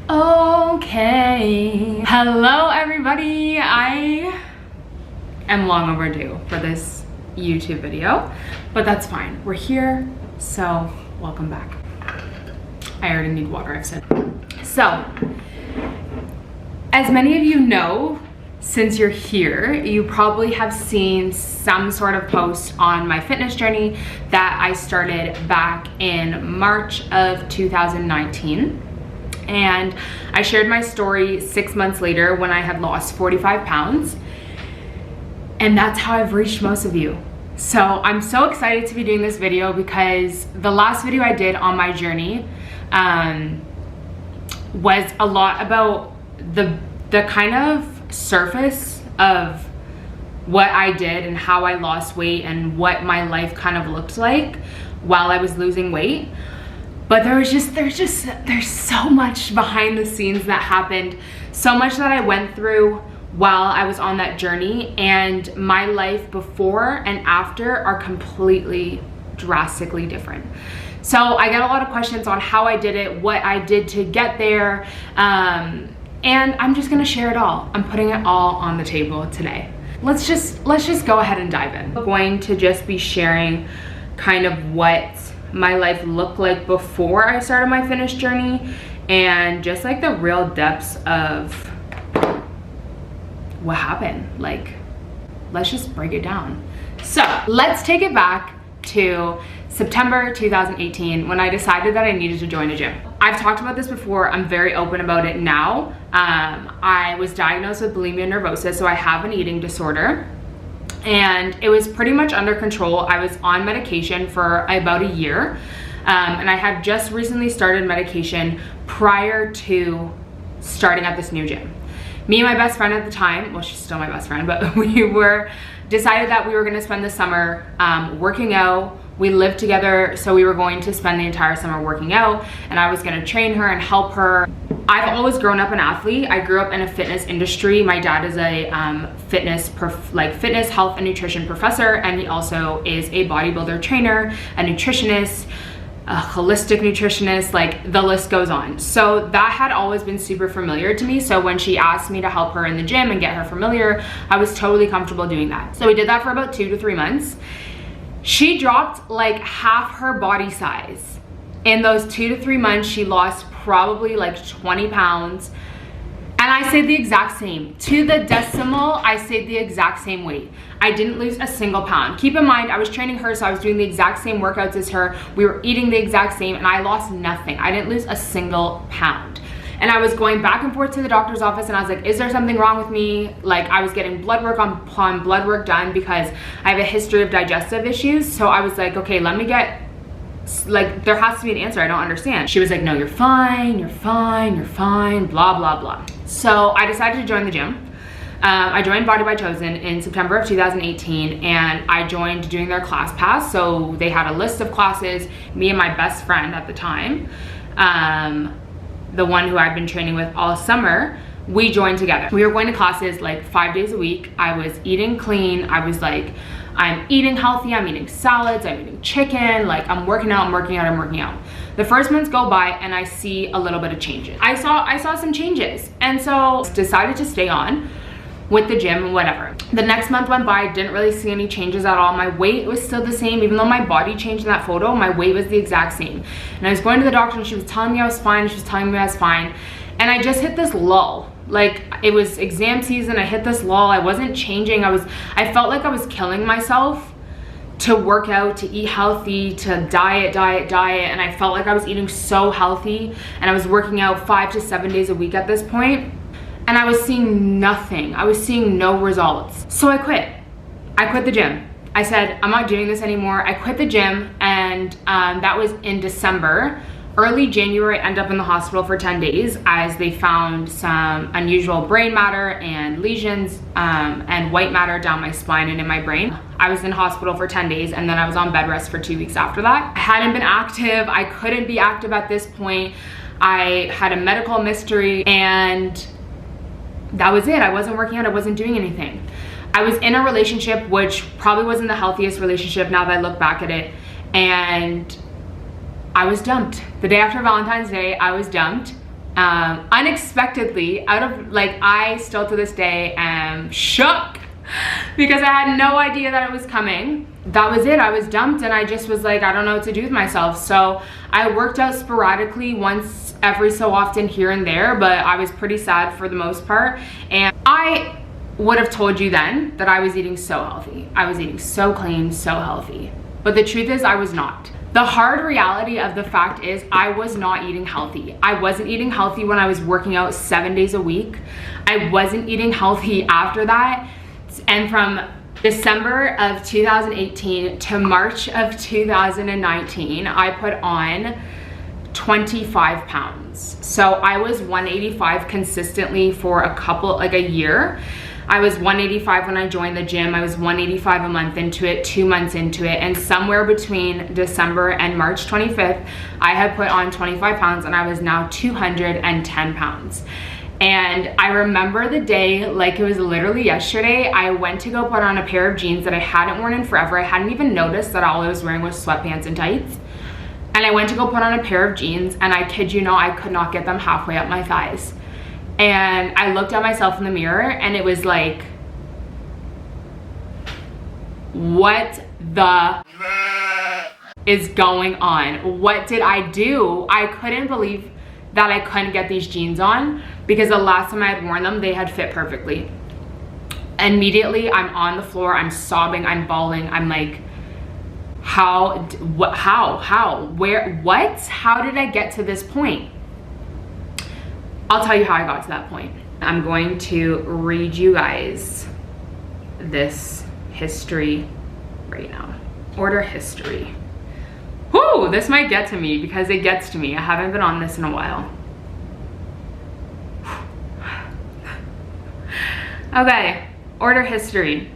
Okay. Hello everybody. I am long overdue for this YouTube video, but that's fine. We're here, so welcome back. I already need water, I've said. So, as many of you know, since you're here, you probably have seen some sort of post on my fitness journey that I started back in March of 2019. And I shared my story 6 months later when I had lost 45 pounds. And that's how I've reached most of you. So I'm so excited to be doing this video because the last video I did on my journey was a lot about the kind of surface of what I did and how I lost weight and what my life kind of looked like while I was losing weight. But there's so much behind the scenes that happened, so much that I went through while I was on that journey, and my life before and after are completely drastically different. So I get a lot of questions on how I did it, what I did to get there, and I'm just gonna share it all. I'm putting it all on the table today. Let's just go ahead and dive in. I'm going to just be sharing kind of what my life looked like before I started my fitness journey, and just like the real depths of what happened. Like, let's just break it down. So let's take it back to September 2018 when I decided that I needed to join a gym. I've talked about this before, I'm very open about it now. I was diagnosed with bulimia nervosa, so I have an eating disorder. And it was pretty much under control. I was on medication for about a year, and I had just recently started medication prior to starting at this new gym. Me and my best friend at the time, well, she's still my best friend, but we decided that we were gonna spend the summer working out. We lived together, so we were going to spend the entire summer working out, and I was gonna train her and help her. I've always grown up an athlete. I grew up in a fitness industry. My dad is a fitness, health, and nutrition professor, and he also is a bodybuilder trainer, a nutritionist, a holistic nutritionist, like the list goes on. So that had always been super familiar to me. So when she asked me to help her in the gym and get her familiar, I was totally comfortable doing that. So we did that for about 2 to 3 months. She dropped like half her body size. In those 2 to 3 months, she lost probably like 20 pounds. And I stayed the exact same. To the decimal, I stayed the exact same weight. I didn't lose a single pound. Keep in mind, I was training her, so I was doing the exact same workouts as her. We were eating the exact same, and I lost nothing. I didn't lose a single pound. And I was going back and forth to the doctor's office, and I was like, is there something wrong with me? Like, I was getting blood work upon blood work done because I have a history of digestive issues. So I was like, okay, let me get, like, there has to be an answer. I don't understand. She was like, no, you're fine, you're fine, you're fine, blah, blah, blah. So I decided to join the gym. I joined Body by Chosen in September of 2018, and I joined doing their class pass. So they had a list of classes. Me and my best friend at the time, the one who I've been training with all summer, we joined together. We were going to classes like 5 days a week. I was eating clean. I was like, I'm eating healthy, I'm eating salads, I'm eating chicken, like I'm working out, I'm working out, I'm working out. The first months go by and I see a little bit of changes. I saw some changes, and so decided to stay on with the gym and whatever. The next month went by, didn't really see any changes at all. My weight was still the same, even though my body changed in that photo, my weight was the exact same. And I was going to the doctor and she was telling me I was fine, she was telling me I was fine. And I just hit this lull. Like, it was exam season, I hit this lull, I wasn't changing. I felt like I was killing myself to work out, to eat healthy, to diet, and I felt like I was eating so healthy, and I was working out 5 to 7 days a week at this point, and I was seeing nothing. I was seeing no results. So I quit the gym. I said, I'm not doing this anymore. I quit the gym, and that was in December. Early January, I ended up in the hospital for 10 days as they found some unusual brain matter and lesions and white matter down my spine and in my brain. I was in hospital for 10 days, and then I was on bed rest for 2 weeks after that. I hadn't been active. I couldn't be active at this point. I had a medical mystery, and that was it. I wasn't working out, I wasn't doing anything. I was in a relationship which probably wasn't the healthiest relationship now that I look back at it, and I was dumped. The day after Valentine's Day, I was dumped. unexpectedly, out of like, I still to this day am shook because I had no idea that it was coming. That was it. I was dumped and I just was like, I don't know what to do with myself. So I worked out sporadically once every so often here and there, but I was pretty sad for the most part. And I would have told you then that I was eating so healthy. I was eating so clean, so healthy. But the truth is I was not. The hard reality of the fact is I was not eating healthy. I wasn't eating healthy when I was working out 7 days a week. I wasn't eating healthy after that. And from December of 2018 to March of 2019, I put on 25 pounds. So I was 185 consistently for a year. I was 185 when I joined the gym. I was 185 a month into it, 2 months into it. And somewhere between December and March 25th, I had put on 25 pounds and I was now 210 pounds. And I remember the day like it was literally yesterday. I went to go put on a pair of jeans that I hadn't worn in forever. I hadn't even noticed that all I was wearing was sweatpants and tights. And I went to go put on a pair of jeans and I kid you not, I could not get them halfway up my thighs. And I looked at myself in the mirror and it was like, what the is going on? What did I do? I couldn't believe that I couldn't get these jeans on because the last time I had worn them, they had fit perfectly. Immediately, I'm on the floor, I'm sobbing, I'm bawling, I'm like, how, where, what? How did I get to this point? I'll tell you how I got to that point. I'm going to read you guys this history right now. Order history. Whoo, this might get to me because it gets to me. I haven't been on this in a while. Okay, order history.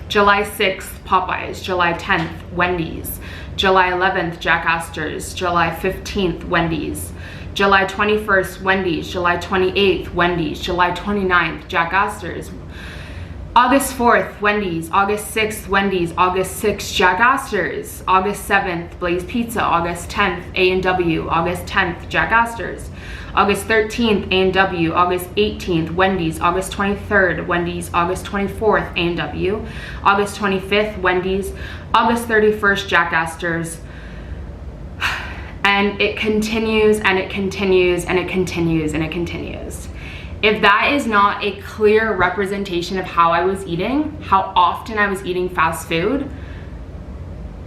July 6th, Popeyes. July 10th, Wendy's. July 11th, Jack Astor's. July 15th, Wendy's. July 21st, Wendy's. July 28th, Wendy's. July 29th, Jack Astor's. August 4th, Wendy's. August 6th, Wendy's. August 6th, Jack Astor's. August 7th, Blaze Pizza. August 10th, A&W. August 10th, Jack Astor's. August 13th, A&W. August 18th, Wendy's. August 23rd, Wendy's. August 24th, A&W. August 25th, Wendy's. August 31st, Jack Astor's. And it continues and it continues and it continues and it continues. If that is not a clear representation of how I was eating, how often I was eating fast food,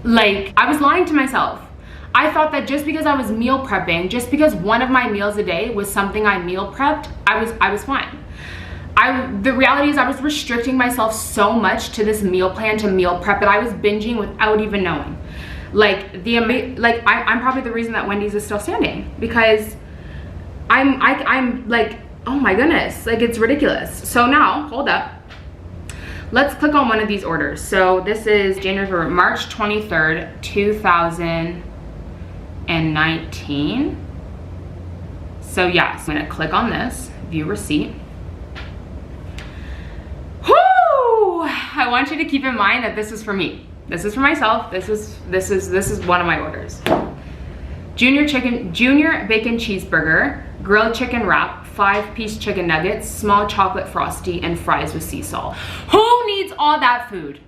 like I was lying to myself. I thought that just because I was meal prepping, just because one of my meals a day was something I meal prepped, I was fine. The reality is I was restricting myself so much to this meal plan, to meal prep, that I was binging without even knowing. Like I'm probably the reason that Wendy's is still standing, because I'm like, oh my goodness, like it's ridiculous. So now, hold up. Let's click on one of these orders. So this is January, March 23rd, 2019. So yeah, so I'm gonna click on this, view receipt. Whoo! I want you to keep in mind that this is for me. This is for myself. This is one of my orders. Junior bacon cheeseburger, grilled chicken wrap, 5-piece chicken nuggets, small chocolate frosty, and fries with sea salt. Who needs all that food?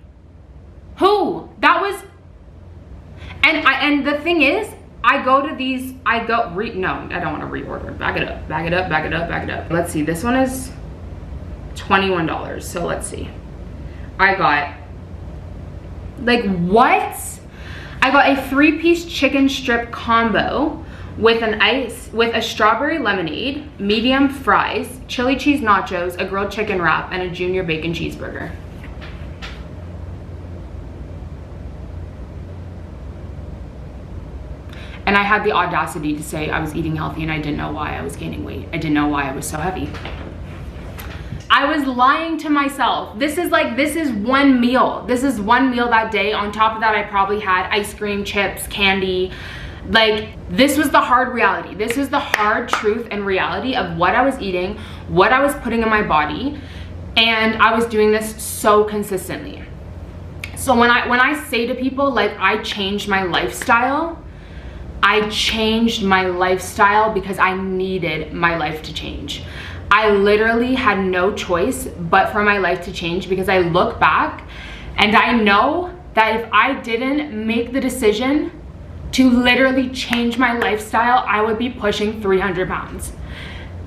Who? That was, and the thing is, I go to these, no, I don't want to reorder. Back it up, back it up, back it up, back it up. Let's see, this one is $21. So let's see. I got, like, what? I got a 3-piece chicken strip combo with a strawberry lemonade, medium fries, chili cheese nachos, a grilled chicken wrap, and a junior bacon cheeseburger. And I had the audacity to say I was eating healthy and I didn't know why I was gaining weight. I didn't know why I was so heavy. I was lying to myself. This is one meal. This is one meal that day. On top of that, I probably had ice cream, chips, candy. Like, this was the hard reality. This is the hard truth and reality of what I was eating, what I was putting in my body, and I was doing this so consistently. So when I say to people, like, I changed my lifestyle, I changed my lifestyle because I needed my life to change. I literally had no choice but for my life to change, because I look back and I know that if I didn't make the decision to literally change my lifestyle, I would be pushing 300 pounds.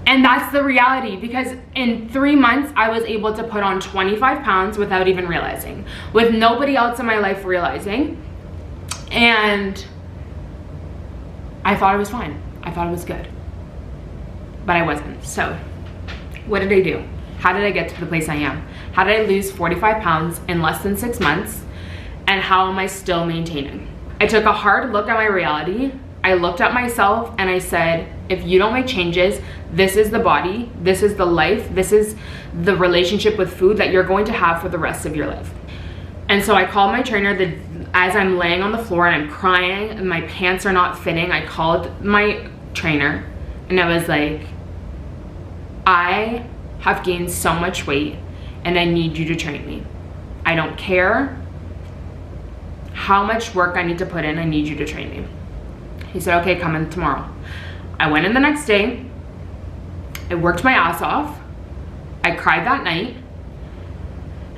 And that's the reality, because in 3 months, I was able to put on 25 pounds without even realizing, with nobody else in my life realizing. And I thought it was fine. I thought it was good, but I wasn't. So what did I do? How did I get to the place I am? How did I lose 45 pounds in less than 6 months? And how am I still maintaining? I took a hard look at my reality. I looked at myself and I said, if you don't make changes, this is the body, this is the life, this is the relationship with food that you're going to have for the rest of your life. And so I called my trainer as I'm laying on the floor and I'm crying and my pants are not fitting. I called my trainer and I was like, I have gained so much weight and I need you to train me. I don't care how much work I need to put in, I need you to train me. He said, okay, come in tomorrow. I went in the next day. I worked my ass off. I cried that night.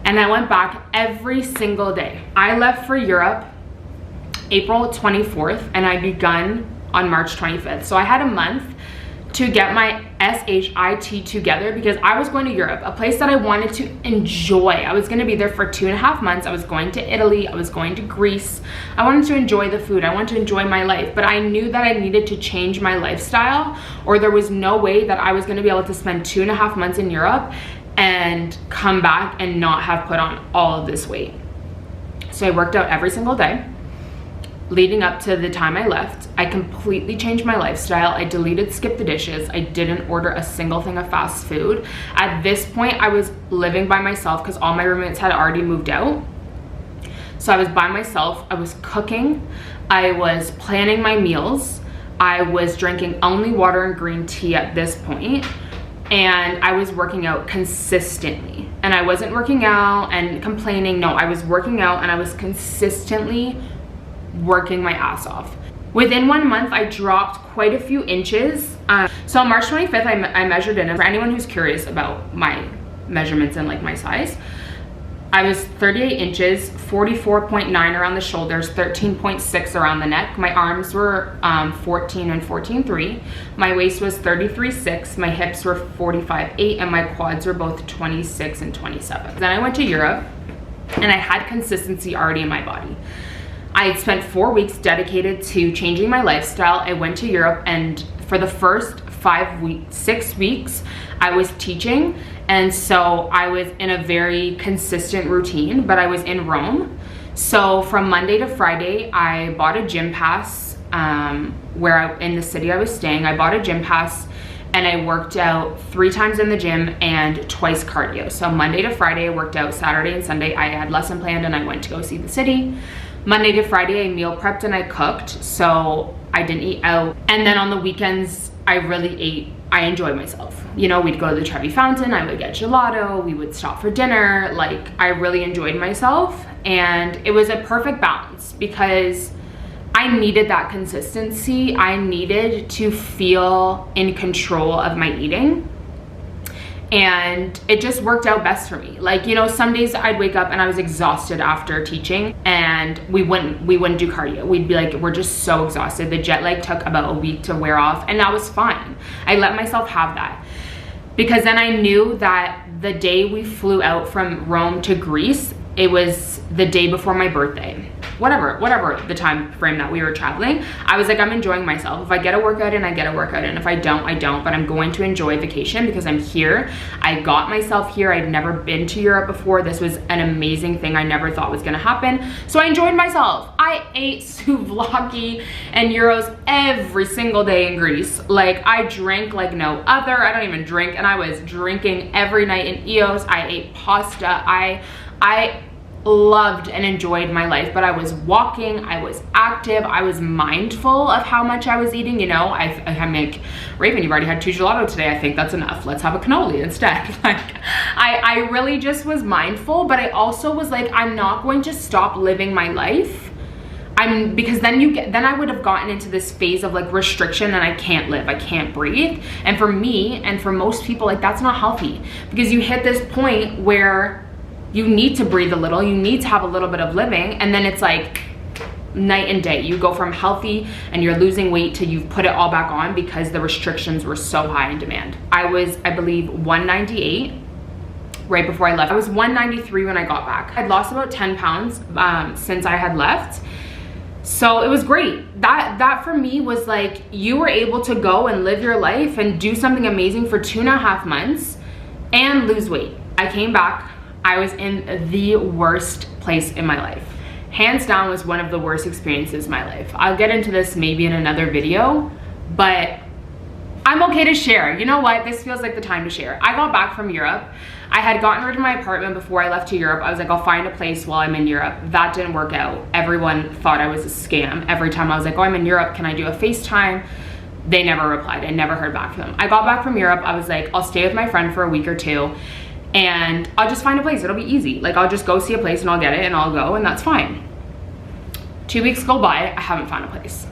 And I went back every single day. I left for Europe April 24th and I begun on March 25th. So I had a month to get my SHIT together, because I was going to Europe, a place that I wanted to enjoy. I was going to be there for 2.5 months. I was going to Italy. I was going to Greece. I wanted to enjoy the food. I wanted to enjoy my life, but I knew that I needed to change my lifestyle, or there was no way that I was going to be able to spend 2.5 months in Europe and come back and not have put on all of this weight. So I worked out every single day. Leading up to the time I left, I completely changed my lifestyle. I deleted skip the dishes. I didn't order a single thing of fast food. At this point, I was living by myself because all my roommates had already moved out. So I was by myself. I was cooking. I was planning my meals. I was drinking only water and green tea at this point. And I was working out consistently. And I wasn't working out and complaining. No, I was working out and I was consistently working my ass off. Within 1 month, I dropped quite a few inches. So on March 25th, I measured in. For anyone who's curious about my measurements and like my size, I was 38 inches, 44.9 around the shoulders, 13.6 around the neck. My arms were 14 and 14.3. My waist was 33.6. My hips were 45.8, and my quads were both 26 and 27. Then I went to Europe, and I had consistency already in my body. I had spent 4 weeks dedicated to changing my lifestyle. I went to Europe, and for the first 6 weeks, I was teaching. And so I was in a very consistent routine, but I was in Rome. So from Monday to Friday, I bought a gym pass in the city I was staying. I bought a gym pass and I worked out 3 times in the gym and twice cardio. So Monday to Friday, I worked out. Saturday and Sunday, I had lesson planned and I went to go see the city. Monday to Friday, I meal prepped and I cooked, so I didn't eat out. And then on the weekends, I really ate. I enjoyed myself. You know, we'd go to the Trevi Fountain, I would get gelato, we would stop for dinner. Like, I really enjoyed myself, and it was a perfect balance because I needed that consistency. I needed to feel in control of my eating. And it just worked out best for me. Like, you know, some days I'd wake up and I was exhausted after teaching, and we wouldn't do cardio. We'd be like, we're just so exhausted. The jet lag took about a week to wear off, and that was fine. I let myself have that, because then I knew that the day we flew out from Rome to Greece, it was the day before my birthday. Whatever the time frame that we were traveling, I was like, I'm enjoying myself. If I get a workout in, I get a workout in. If I don't, I don't, but I'm going to enjoy vacation because I'm here. I got myself here. I'd never been to Europe before. This was an amazing thing I never thought was gonna happen. So I enjoyed myself. I ate souvlaki and gyros every single day in Greece. Like, I drank like no other. I don't even drink, and I was drinking every night in Eos. I ate pasta. I loved and enjoyed my life, but I was walking, I was active, I was mindful of how much I was eating. You know, I'm like, Raven, you've already had 2 gelato today. I think that's enough. Let's have a cannoli instead. Like, I really just was mindful, but I also was like, I'm not going to stop living my life because then I would have gotten into this phase of like restriction and I can't live, I can't breathe. And for me and for most people, like that's not healthy, because you hit this point where you need to breathe a little, you need to have a little bit of living, and then it's like night and day. You go from healthy and you're losing weight to you've put it all back on because the restrictions were so high in demand. I was, I believe, 198 right before I left. I was 193 when I got back. I'd lost about 10 pounds since I had left. So it was great. That for me was like, you were able to go and live your life and do something amazing for 2.5 months and lose weight. I came back, I was in the worst place in my life. Hands down was one of the worst experiences in my life. I'll get into this maybe in another video, but I'm okay to share. You know what? This feels like the time to share. I got back from Europe. I had gotten rid of my apartment before I left to Europe. I was like, I'll find a place while I'm in Europe. That didn't work out. Everyone thought I was a scam. Every time I was like, oh, I'm in Europe, can I do a FaceTime? They never replied. I never heard back from them. I got back from Europe. I was like, I'll stay with my friend for a week or two and I'll just find a place. It'll be easy. Like, I'll just go see a place and I'll get it and I'll go and that's fine. 2 weeks go by, I haven't found a place.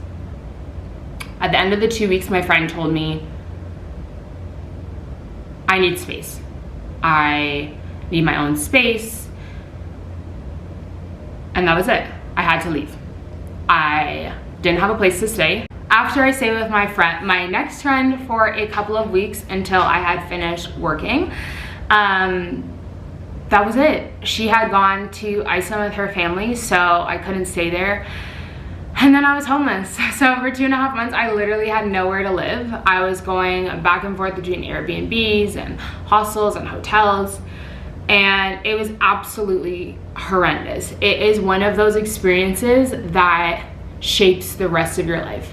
At the end of the 2 weeks, my friend told me, I need space. I need my own space. And that was it. I had to leave. I didn't have a place to stay. After I stayed with my next friend for a couple of weeks until I had finished working, that was it. She had gone to Iceland with her family, so I couldn't stay there. And then I was homeless. So for 2.5 months, I literally had nowhere to live. I was going back and forth between Airbnbs and hostels and hotels, and it was absolutely horrendous. It is one of those experiences that shapes the rest of your life.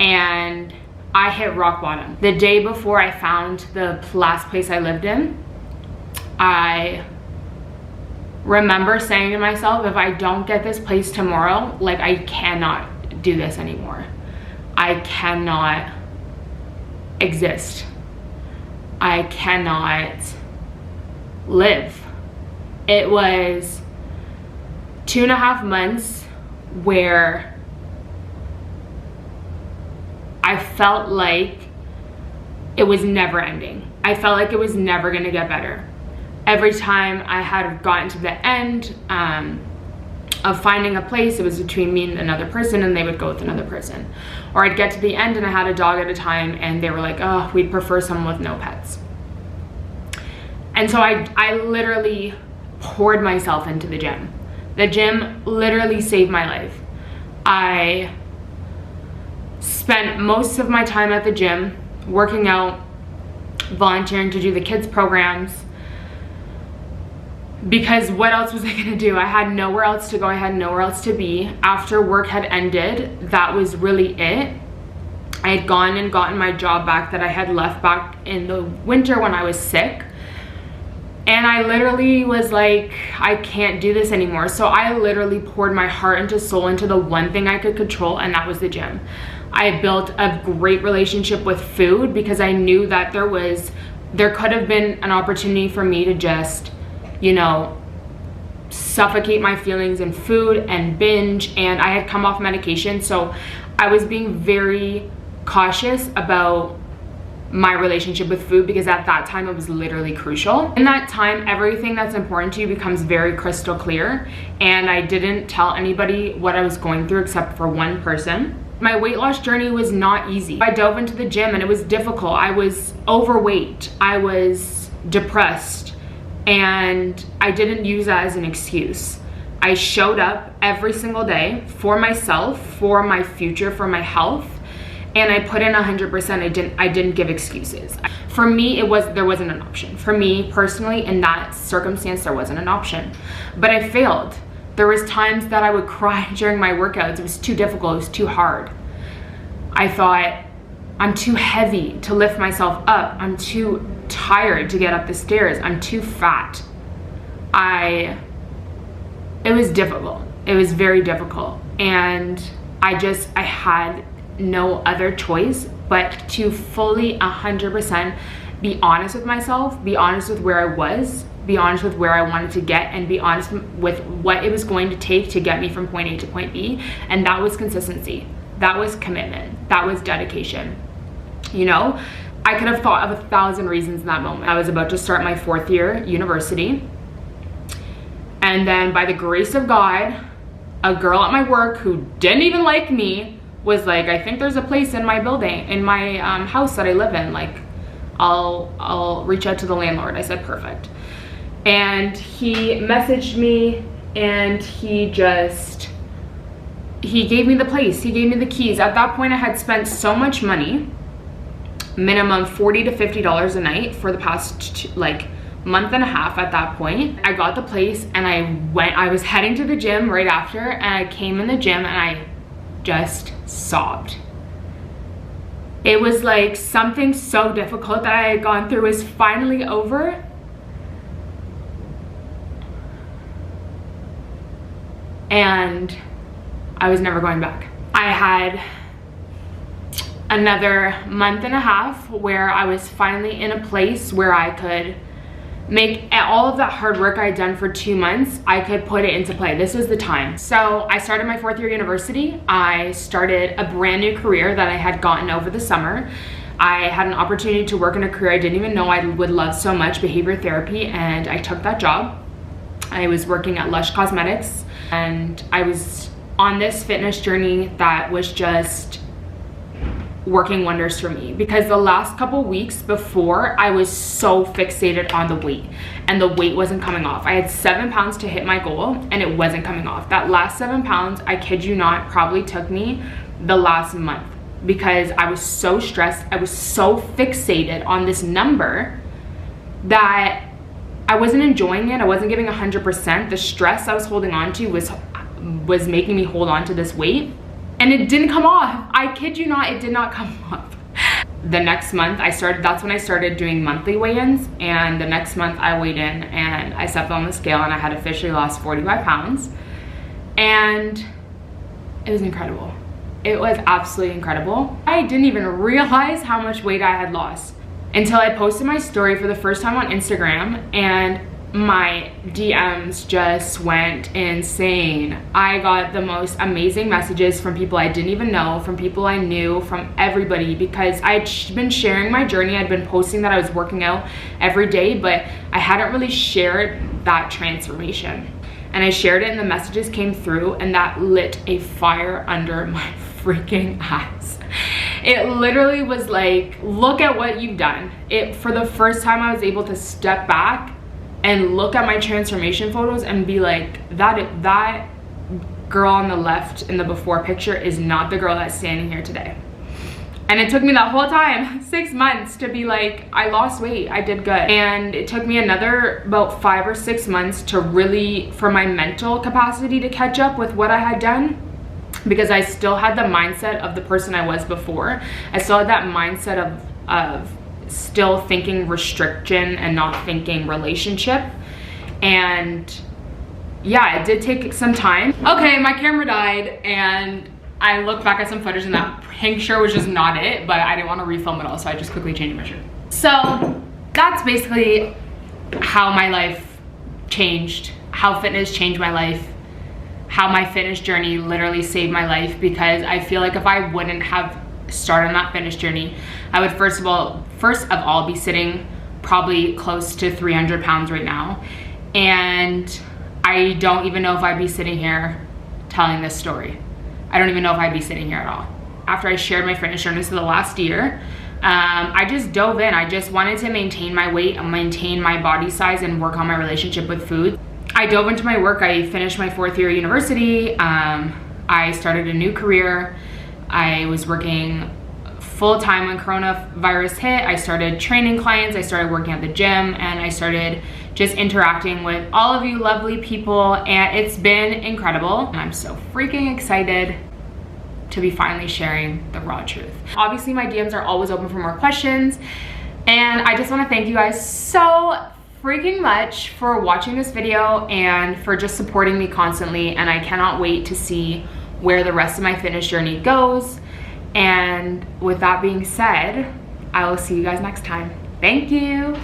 And I hit rock bottom. The day before I found the last place I lived in, I remember saying to myself, if I don't get this place tomorrow, like, I cannot do this anymore. I cannot exist. I cannot live. It was 2.5 months where I felt like it was never ending. I felt like it was never gonna get better. Every time I had gotten to the end of finding a place, it was between me and another person and they would go with another person. Or I'd get to the end and I had a dog at a time and they were like, oh, we'd prefer someone with no pets. And so I literally poured myself into the gym. The gym literally saved my life. I spent most of my time at the gym working out, volunteering to do the kids programs, because what else was I gonna do? I had nowhere else to go, I had nowhere else to be. After work had ended, that was really it. I had gone and gotten my job back that I had left back in the winter when I was sick. And I literally was like, I can't do this anymore. So I literally poured my heart and soul into the one thing I could control, and that was the gym. I built a great relationship with food because I knew that there could have been an opportunity for me to just, you know, suffocate my feelings in food and binge, and I had come off medication, so I was being very cautious about my relationship with food because at that time it was literally crucial. In that time, everything that's important to you becomes very crystal clear, and I didn't tell anybody what I was going through except for one person. My weight loss journey was not easy. I dove into the gym and it was difficult. I was overweight, I was depressed, and I didn't use that as an excuse. I showed up every single day for myself, for my future, for my health, and I put in 100%. I didn't give excuses. For me, there wasn't an option. For me personally, in that circumstance, there wasn't an option. But I failed. There was times that I would cry during my workouts. It was too difficult, it was too hard. I thought, I'm too heavy to lift myself up. I'm too tired to get up the stairs. I'm too fat. It was difficult. It was very difficult. And I had no other choice but to fully 100% be honest with myself, be honest with where I was, be honest with where I wanted to get, and be honest with what it was going to take to get me from point A to point B. And that was consistency. That was commitment. That was dedication. You know, I could have thought of 1,000 reasons in that moment. I was about to start my 4th year university. And then by the grace of God, a girl at my work who didn't even like me was like, I think there's a place in my building, in my house that I live in. Like, I'll reach out to the landlord. I said, perfect. And he messaged me and he gave me the place. He gave me the keys. At that point, I had spent so much money, minimum $40 to $50 a night for the past month and a half at that point. I got the place and I was heading to the gym right after, and I came in the gym and I just sobbed. It was like something so difficult that I had gone through was finally over. And I was never going back. I had another month and a half where I was finally in a place where I could make all of that hard work I had done for 2 months, I could put it into play. This was the time. So I started my 4th year university. I started a brand new career that I had gotten over the summer. I had an opportunity to work in a career I didn't even know I would love so much, behavior therapy, and I took that job. I was working at Lush Cosmetics, and I was on this fitness journey that was just working wonders for me, because the last couple weeks before, I was so fixated on the weight, and the weight wasn't coming off. I had 7 pounds to hit my goal and it wasn't coming off. That last 7 pounds, I kid you not, probably took me the last month, because I was so stressed. I was so fixated on this number that I wasn't enjoying it. I wasn't giving 100%. The stress I was holding on to was making me hold on to this weight. And it didn't come off. I kid you not, it did not come off. The next month that's when I started doing monthly weigh-ins, and the next month I weighed in and I stepped on the scale and I had officially lost 45 pounds. And it was incredible. It was absolutely incredible. I didn't even realize how much weight I had lost until I posted my story for the first time on Instagram, and my DMs just went insane. I got the most amazing messages from people I didn't even know, from people I knew, from everybody, because I'd been sharing my journey. I'd been posting that I was working out every day, but I hadn't really shared that transformation. And I shared it and the messages came through, and that lit a fire under my freaking ass. It literally was like, look at what you've done. For the first time, I was able to step back and look at my transformation photos and be like, that girl on the left in the before picture is not the girl that's standing here today. And it took me that whole time, 6 months, to be like, I lost weight, I did good. And it took me another about 5 or 6 months to really, for my mental capacity to catch up with what I had done, because I still had the mindset of the person I was before. I still had that mindset of still thinking restriction and not thinking relationship. And yeah, it did take some time. Okay, my camera died and I looked back at some footage and that pink shirt was just not it, but I didn't want to refilm it all, so I just quickly changed my shirt. So that's basically how my life changed, how fitness changed my life, how my fitness journey literally saved my life, because I feel like if I wouldn't have started on that fitness journey, I would first of all be sitting probably close to 300 pounds right now, and I don't even know if I'd be sitting here telling this story. I don't even know if I'd be sitting here at all. After I shared my fitness journey for the last year, I just dove in. I just wanted to maintain my weight and maintain my body size and work on my relationship with food. I dove into my work. I finished my 4th year university. I started a new career. I was working full-time when coronavirus hit. I started training clients, I started working at the gym, and I started just interacting with all of you lovely people, and it's been incredible. And I'm so freaking excited to be finally sharing the raw truth. Obviously, my DMs are always open for more questions, and I just want to thank you guys so freaking much for watching this video and for just supporting me constantly, and I cannot wait to see where the rest of my fitness journey goes. And with that being said, I will see you guys next time. Thank you.